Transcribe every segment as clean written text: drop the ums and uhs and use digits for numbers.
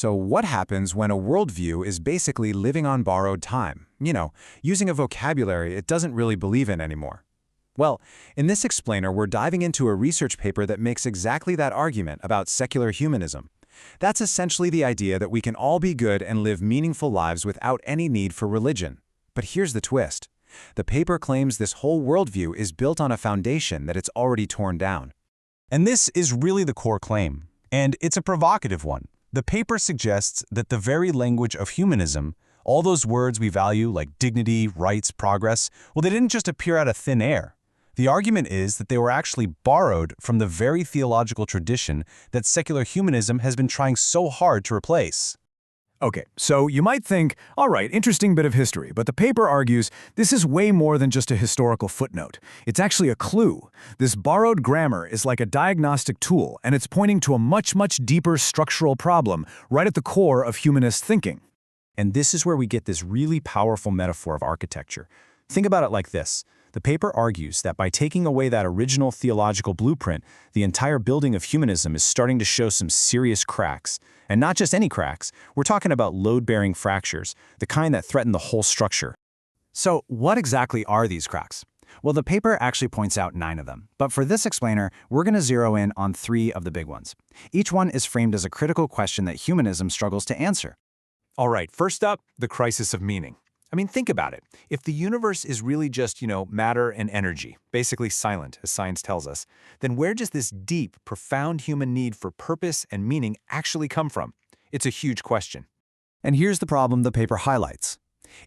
So what happens when a worldview is basically living on borrowed time? Using a vocabulary it doesn't really believe in anymore. Well, in this explainer, we're diving into a research paper that makes exactly that argument about secular humanism. That's essentially the idea that we can all be good and live meaningful lives without any need for religion. But here's the twist. The paper claims this whole worldview is built on a foundation that it's already torn down. And this is really the core claim, and it's a provocative one. The paper suggests that the very language of humanism, all those words we value like dignity, rights, progress, well, they didn't just appear out of thin air. The argument is that they were actually borrowed from the very theological tradition that secular humanism has been trying so hard to replace. Okay, so you might think, all right, interesting bit of history, but the paper argues this is way more than just a historical footnote. It's actually a clue. This borrowed grammar is like a diagnostic tool, and it's pointing to a much, much deeper structural problem right at the core of humanist thinking. And this is where we get this really powerful metaphor of architecture. Think about it like this. The paper argues that by taking away that original theological blueprint, the entire building of humanism is starting to show some serious cracks. And not just any cracks, we're talking about load-bearing fractures, the kind that threaten the whole structure. So what exactly are these cracks? Well, the paper actually points out 9 of them. But for this explainer, we're going to zero in on 3 of the big ones. Each one is framed as a critical question that humanism struggles to answer. All right, first up, the crisis of meaning. I mean, think about it. If the universe is really just, matter and energy, basically silent, as science tells us, then where does this deep, profound human need for purpose and meaning actually come from? It's a huge question. And here's the problem the paper highlights.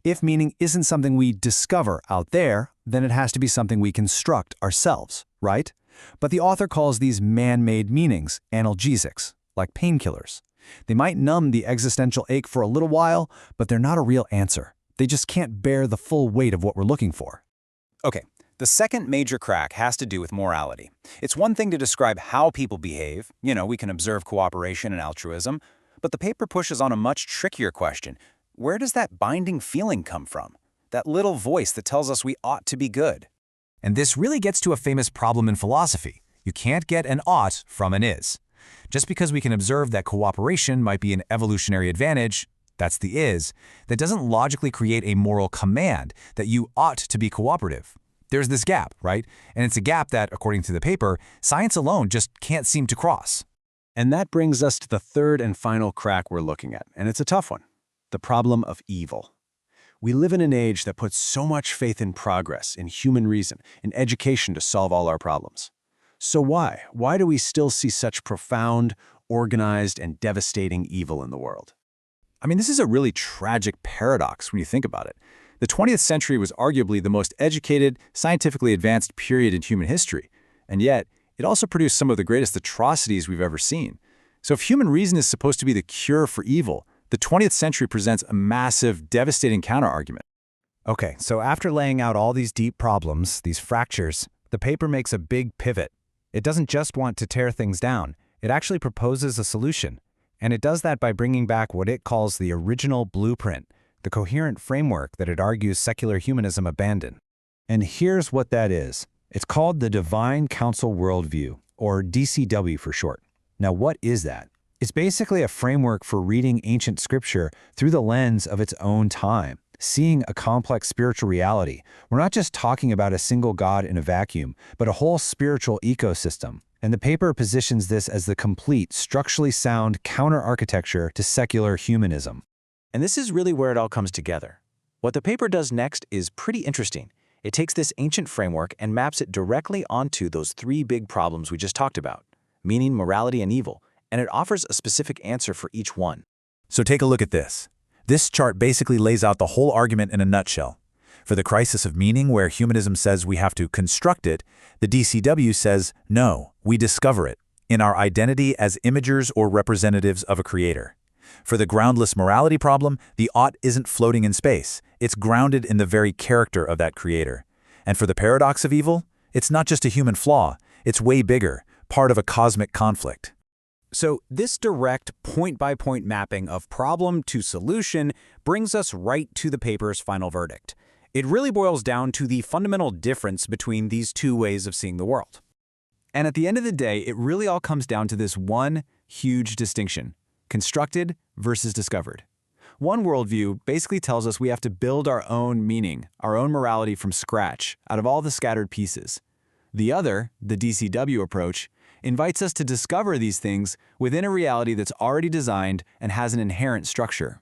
If meaning isn't something we discover out there, then it has to be something we construct ourselves, right? But the author calls these man-made meanings analgesics, like painkillers. They might numb the existential ache for a little while, but they're not a real answer. They just can't bear the full weight of what we're looking for. Okay, the second major crack has to do with morality. It's one thing to describe how people behave. We can observe cooperation and altruism. But the paper pushes on a much trickier question. Where does that binding feeling come from? That little voice that tells us we ought to be good. And this really gets to a famous problem in philosophy. You can't get an ought from an is. Just because we can observe that cooperation might be an evolutionary advantage, that's the is, that doesn't logically create a moral command that you ought to be cooperative. There's this gap, right? And it's a gap that, according to the paper, science alone just can't seem to cross. And that brings us to the third and final crack we're looking at, and it's a tough one. The problem of evil. We live in an age that puts so much faith in progress, in human reason, in education to solve all our problems. So why? Why do we still see such profound, organized, and devastating evil in the world? I mean, this is a really tragic paradox when you think about it. The 20th century was arguably the most educated, scientifically advanced period in human history, and yet it also produced some of the greatest atrocities we've ever seen. So if human reason is supposed to be the cure for evil, the 20th century presents a massive, devastating counterargument. Okay, so after laying out all these deep problems, these fractures, the paper makes a big pivot. It doesn't just want to tear things down. It actually proposes a solution. And it does that by bringing back what it calls the original blueprint, the coherent framework that it argues secular humanism abandoned. And here's what that is. It's called the Divine Council Worldview, or DCW for short. Now, what is that? It's basically a framework for reading ancient scripture through the lens of its own time, seeing a complex spiritual reality. We're not just talking about a single God in a vacuum, but a whole spiritual ecosystem. And the paper positions this as the complete, structurally sound counter-architecture to secular humanism. And this is really where it all comes together. What the paper does next is pretty interesting. It takes this ancient framework and maps it directly onto those 3 big problems we just talked about, meaning, morality, and evil, and it offers a specific answer for each one. So take a look at this. This chart basically lays out the whole argument in a nutshell. For the crisis of meaning, where humanism says we have to construct it, the DCW says, no, we discover it, in our identity as imagers or representatives of a creator. For the groundless morality problem, the ought isn't floating in space. It's grounded in the very character of that creator. And for the paradox of evil, it's not just a human flaw. It's way bigger, part of a cosmic conflict. So this direct point-by-point mapping of problem to solution brings us right to the paper's final verdict. It really boils down to the fundamental difference between these 2 ways of seeing the world. And at the end of the day, it really all comes down to this one huge distinction. constructed versus discovered. One worldview basically tells us we have to build our own meaning, our own morality from scratch, out of all the scattered pieces. The other, the DCW approach, invites us to discover these things within a reality that's already designed and has an inherent structure.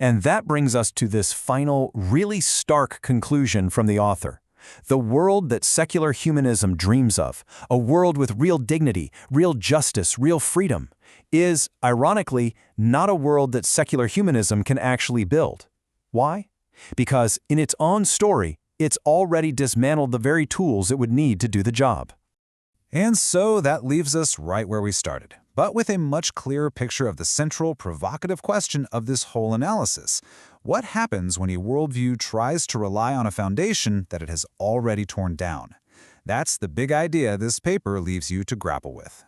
And that brings us to this final, really stark conclusion from the author. The world that secular humanism dreams of, a world with real dignity, real justice, real freedom, is, ironically, not a world that secular humanism can actually build. Why? Because in its own story, it's already dismantled the very tools it would need to do the job. And so that leaves us right where we started, but with a much clearer picture of the central, provocative question of this whole analysis. What happens when a worldview tries to rely on a foundation that it has already torn down? That's the big idea this paper leaves you to grapple with.